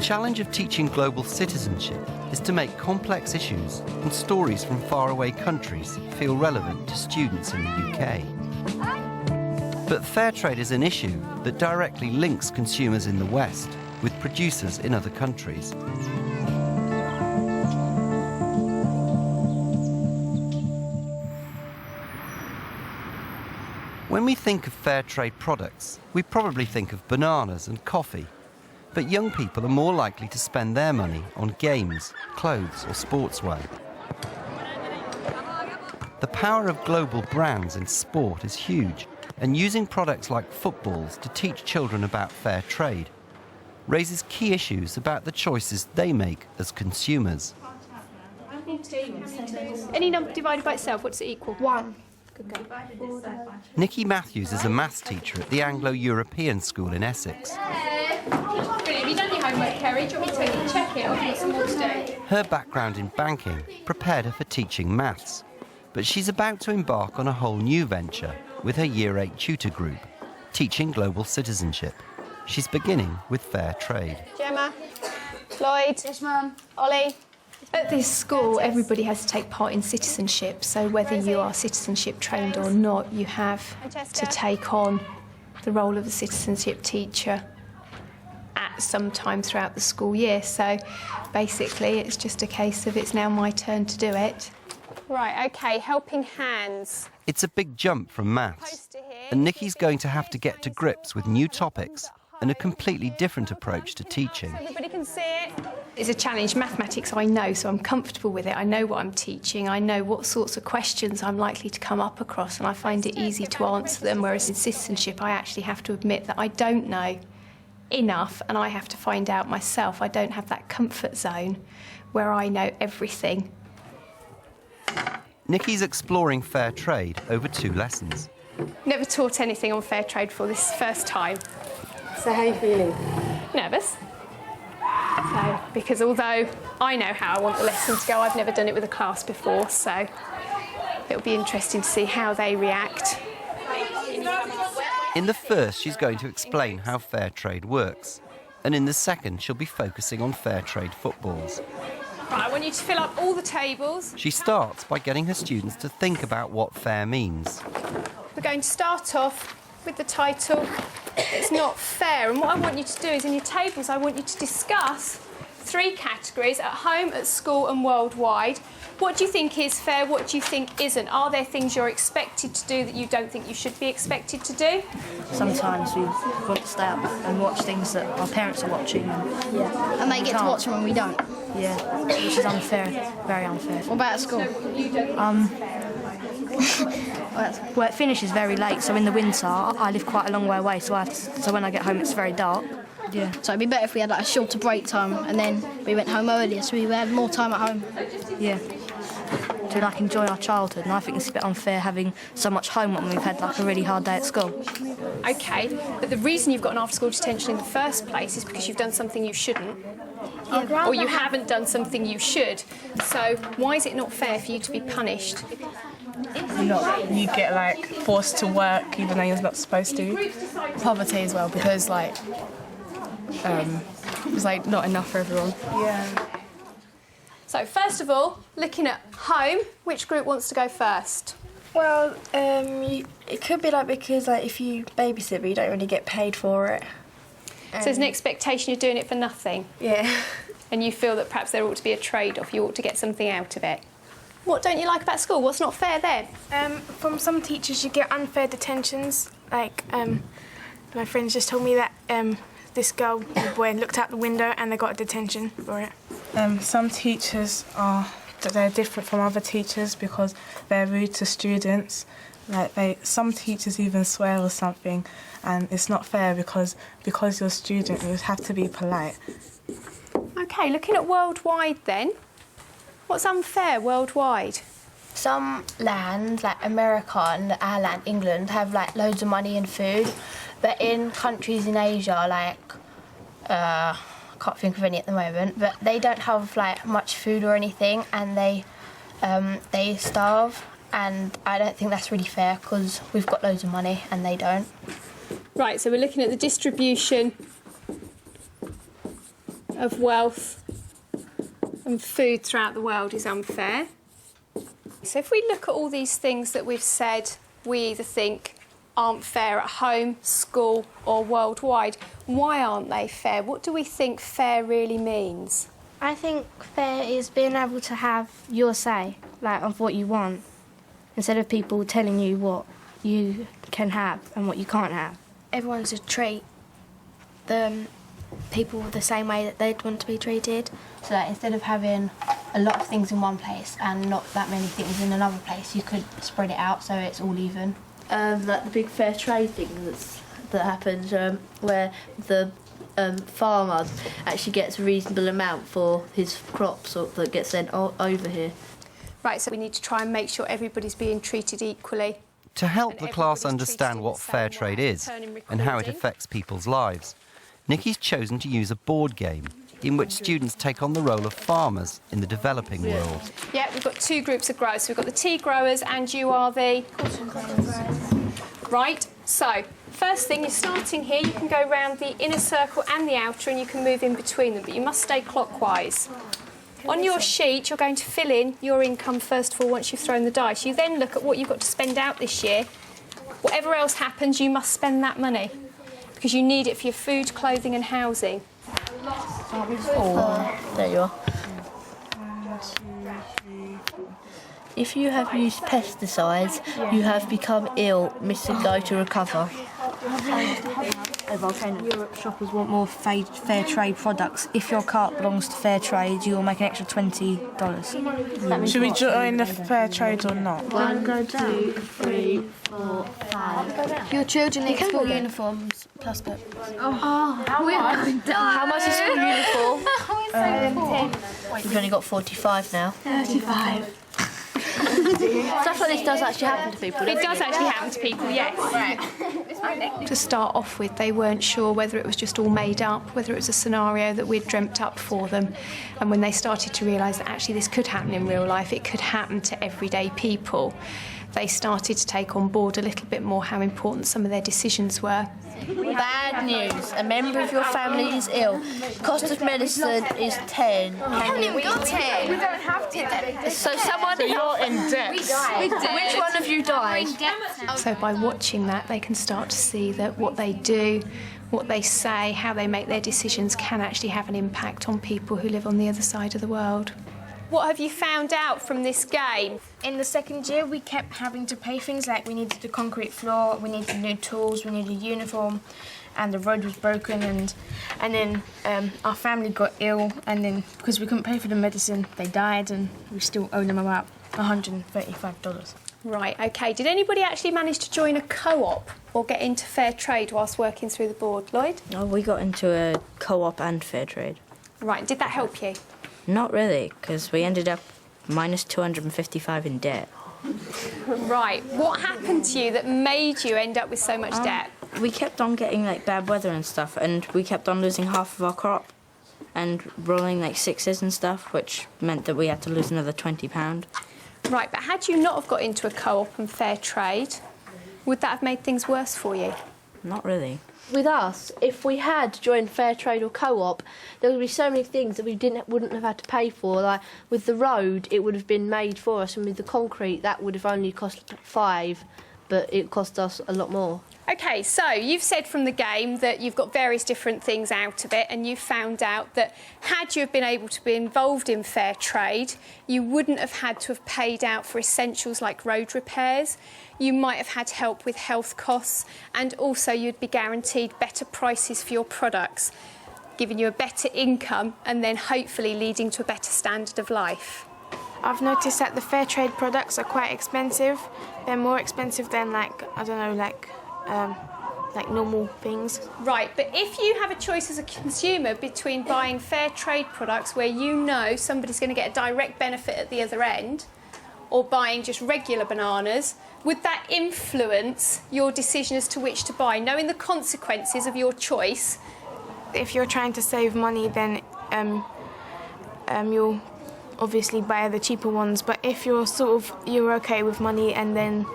challenge of teaching global citizenship is to make complex issues and stories from faraway countries feel relevant to students in the UK. But fair trade is an issue that directly links consumers in the West with producers in other countries. When we think of fair trade products, we probably think of bananas and coffee. But young people are more likely to spend their money on games, clothes or sportswear. The power of global brands in sport is huge, and using products like footballs to teach children about fair trade raises key issues about the choices they make as consumers. Any number divided by itself, what's it equal? 1. Nikki Matthews is a maths teacher at the Anglo-European School in Essex. Brilliant. Have you done your homework, Kerry? Do you want me to check it or have you got some more to do? Her background in banking prepared her for teaching maths, but she's about to embark on a whole new venture with her Year 8 tutor group, teaching global citizenship. She's beginning with fair trade. Gemma, Lloyd, yes, Mum, Ollie. At this school, everybody has to take part in citizenship, so whether you are citizenship trained or not, you have to take on the role of a citizenship teacher at some time throughout the school year. So basically, it's just a case of it's now my turn to do it. Right, OK, helping hands. It's a big jump from maths, and Nikki's going to have to get to grips with new topics and a completely different approach to teaching. Everybody can see it. It's a challenge. Mathematics I know, so I'm comfortable with it. I know what I'm teaching. I know what sorts of questions I'm likely to come up across, and I find it easy to answer them, whereas in citizenship I actually have to admit that I don't know enough and I have to find out myself. I don't have that comfort zone where I know everything. Nikki's exploring fair trade over 2 lessons. Never taught anything on fair trade before. This is the first time. So how are you feeling? Nervous. So, because although I know how I want the lesson to go, I've never done it with a class before, so it'll be interesting to see how they react. In the first, she's going to explain how fair trade works, and in the second, she'll be focusing on fair trade footballs. Right, I want you to fill up all the tables. She starts by getting her students to think about what fair means. We're going to start off with the title, It's Not Fair. And what I want you to do is in your tables, I want you to discuss 3 categories at home, at school and worldwide. What do you think is fair? What do you think isn't? Are there things you're expected to do that you don't think you should be expected to do? Sometimes we want to stay up and watch things that our parents are watching. Yeah. And they get to watch them when we don't. Yeah, which is unfair, very unfair. What about at school? Well, it finishes very late, so in the winter I live quite a long way away, so when I get home it's very dark. Yeah. So it'd be better if we had like a shorter break time and then we went home earlier, so we had more time at home. Yeah. To like enjoy our childhood, and I think it's a bit unfair having so much homework when we've had like a really hard day at school. OK, but the reason you've got an after-school detention in the first place is because you've done something you shouldn't. Yeah. Or you haven't done something you should. So why is it not fair for you to be punished? You get like forced to work even though you're not supposed to. Poverty as well, because like it's like not enough for everyone. Yeah. So first of all, looking at home, which group wants to go first? Well, it could be like because like if you babysit but you don't really get paid for it. So there's an expectation you're doing it for nothing? Yeah. And you feel that perhaps there ought to be a trade-off, you ought to get something out of it. What don't you like about school? What's not fair there? From some teachers you get unfair detentions. Like, my friends just told me that this girl or boy looked out the window and they got a detention for it. Some teachers they're different from other teachers because they're rude to students. Like some teachers even swear or something, and it's not fair because you're a student, you have to be polite. OK, looking at worldwide then, what's unfair worldwide? Some lands, like America and our land, England, have like loads of money and food, but in countries in Asia, like I can't think of any at the moment, but they don't have like much food or anything, and they starve. And I don't think that's really fair because we've got loads of money and they don't. Right, so we're looking at the distribution of wealth and food throughout the world is unfair. So if we look at all these things that we've said we either think aren't fair at home, school or worldwide, why aren't they fair? What do we think fair really means? I think fair is being able to have your say, like, of what you want, instead of people telling you what you can have and what you can't have. Everyone should treat the people the same way that they'd want to be treated. So that instead of having a lot of things in one place and not that many things in another place, you could spread it out so it's all even. Like the big fair trade thing that happens, where the farmer actually gets a reasonable amount for his crops that gets sent over here. Right, so we need to try and make sure everybody's being treated equally. To help the class understand what fair trade is and how it affects people's lives, Nikki's chosen to use a board game in which students take on the role of farmers in the developing world. Yeah, we've got two groups of growers. So we've got the tea growers and you are the... Right, so first thing, you're starting here, you can go round the inner circle and the outer and you can move in between them, but you must stay clockwise. On your sheet, you're going to fill in your income first of all once you've thrown the dice. You then look at what you've got to spend out this year. Whatever else happens, you must spend that money because you need it for your food, clothing and housing. There you are. If you have used pesticides, you have become ill, miss a go to recover. Europe shoppers want more fair trade products. If your cart belongs to fair trade, you will make an extra $20. Should we join the fair trade or not? 1, 2, 3, 4, 5. Your children need school uniforms plus books. How much is school uniform? We've only got 45 now. 35. Stuff like this does actually happen to people. It does actually happen to people, yes. To start off with, they weren't sure whether it was just all made up, whether it was a scenario that we'd dreamt up for them. And when they started to realise that actually this could happen in real life, it could happen to everyday people, they started to take on board a little bit more how important some of their decisions were. Bad news. A member of your family is ill. Cost of medicine is 10. We haven't even got 10. We don't have 10. So someone... So you're in debt. Which one of you died? So by watching that, they can start to see that what they do, what they say, how they make their decisions can actually have an impact on people who live on the other side of the world. What have you found out from this game? In the second year, we kept having to pay things like we needed a concrete floor, we needed new tools, we needed a uniform, and the road was broken, and then our family got ill, and then because we couldn't pay for the medicine, they died, and we still owe them about $135. Right, OK. Did anybody actually manage to join a co-op or get into fair trade whilst working through the board? Lloyd? Oh, we got into a co-op and fair trade. Right, did that help you? Not really, because we ended up minus 255 in debt. Right, what happened to you that made you end up with so much debt? We kept on getting like bad weather and stuff, and we kept on losing half of our crop and rolling like sixes and stuff, which meant that we had to lose another £20. Right, but had you not have got into a co-op and fair trade, would that have made things worse for you? Not really. With us, if we had joined fair trade or co-op, there would be so many things that we wouldn't have had to pay for. Like with the road, it would have been made for us, and with the concrete, that would have only cost £5, but it cost us a lot more. OK, so you've said from the game that you've got various different things out of it, and you've found out that had you have been able to be involved in fair trade, you wouldn't have had to have paid out for essentials like road repairs. You might have had help with health costs, and also you'd be guaranteed better prices for your products, giving you a better income and then hopefully leading to a better standard of life. I've noticed that the fair trade products are quite expensive. They're more expensive than like normal things. Right, but if you have a choice as a consumer between buying fair trade products where you know somebody's going to get a direct benefit at the other end, or buying just regular bananas, would that influence your decision as to which to buy, knowing the consequences of your choice? If you're trying to save money, then you'll obviously buy the cheaper ones. But if you're you're okay with money and then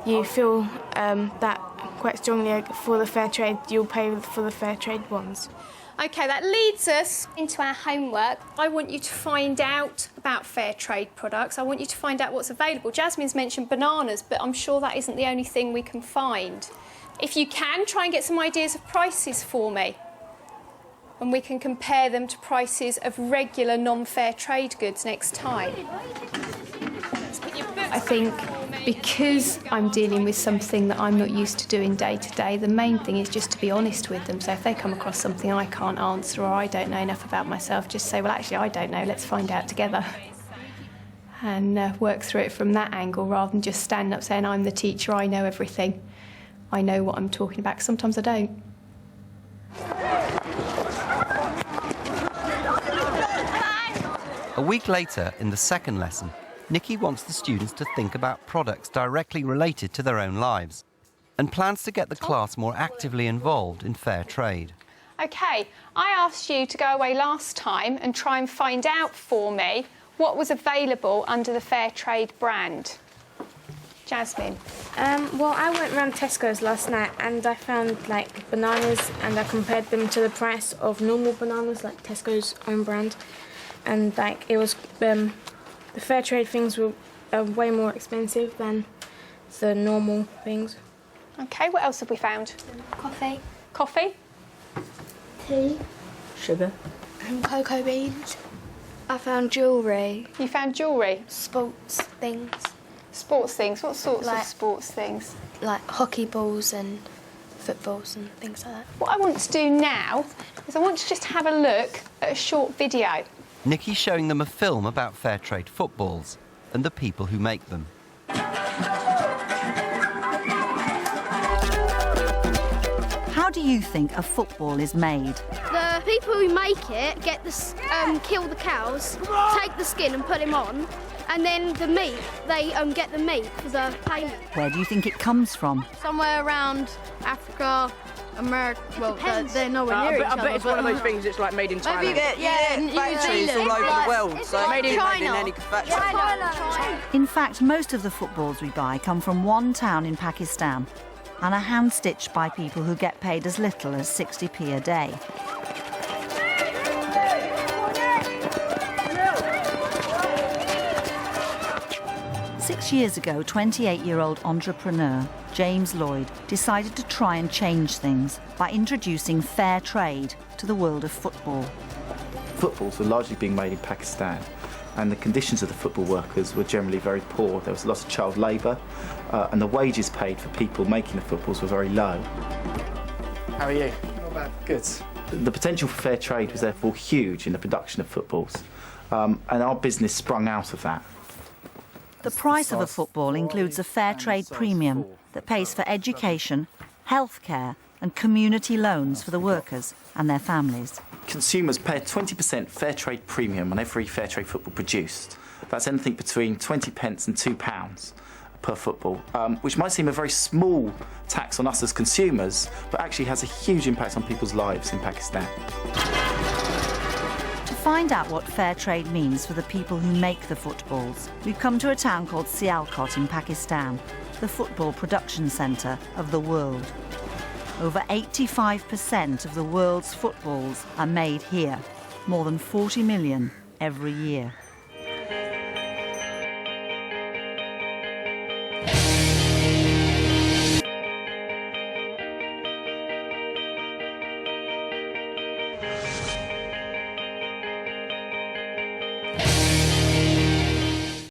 you feel that quite strongly for the fair trade, you'll pay for the fair trade ones. OK, that leads us into our homework. I want you to find out about fair trade products. I want you to find out what's available. Jasmine's mentioned bananas, but I'm sure that isn't the only thing we can find. If you can, try and get some ideas of prices for me. And we can compare them to prices of regular non-fair trade goods next time. I think because I'm dealing with something that I'm not used to doing day to day, the main thing is just to be honest with them. So if they come across something I can't answer or I don't know enough about myself, just say, well, actually, I don't know, let's find out together. And work through it from that angle rather than just stand up saying, I'm the teacher, I know everything. I know what I'm talking about, 'cause sometimes I don't. A week later, in the second lesson, Nikki wants the students to think about products directly related to their own lives and plans to get the class more actively involved in fair trade. OK, I asked you to go away last time and try and find out for me what was available under the fair trade brand. Jasmine. Well, I went round Tesco's last night and I found like bananas and I compared them to the price of normal bananas, like Tesco's own brand, and like it was the fair trade things were way more expensive than the normal things. OK, what else have we found? Coffee. Coffee? Tea. Sugar. And cocoa beans. I found jewellery. You found jewellery? Sports things. Sports things? What sorts of Like- sports things? Like hockey balls and footballs and things like that. What I want to do now is I want to just have a look at a short video. Nikki's showing them a film about fair trade footballs and the people who make them. How do you think a football is made? The people who make it get kill the cows, take the skin and put them on, and then the meat, they get the meat for the payment. Where do you think it comes from? Somewhere around Africa, America. Well, they're nowhere near each I bet other, it's one of those things that's like made in Thailand. Maybe factories New all over Zealand. the world. So made in any factory. China. In fact, most of the footballs we buy come from one town in Pakistan and are hand-stitched by people who get paid as little as 60p a day. Six years ago, 28-year-old entrepreneur James Lloyd decided to try and change things by introducing fair trade to the world of football. Footballs were largely being made in Pakistan, and the conditions of the football workers were generally very poor. There was lots of child labour, and the wages paid for people making the footballs were very low. How are you? Not bad. Good. The potential for fair trade was therefore huge in the production of footballs, and our business sprung out of that. The price of a football includes a fair trade premium that pays for education, healthcare and community loans for the workers and their families. Consumers pay a 20% fair trade premium on every fair trade football produced. That's anything between 20 pence and £2 per football, which might seem a very small tax on us as consumers, but actually has a huge impact on people's lives in Pakistan. To find out what fair trade means for the people who make the footballs, we've come to a town called Sialkot in Pakistan, the football production centre of the world. Over 85% of the world's footballs are made here, more than 40 million every year.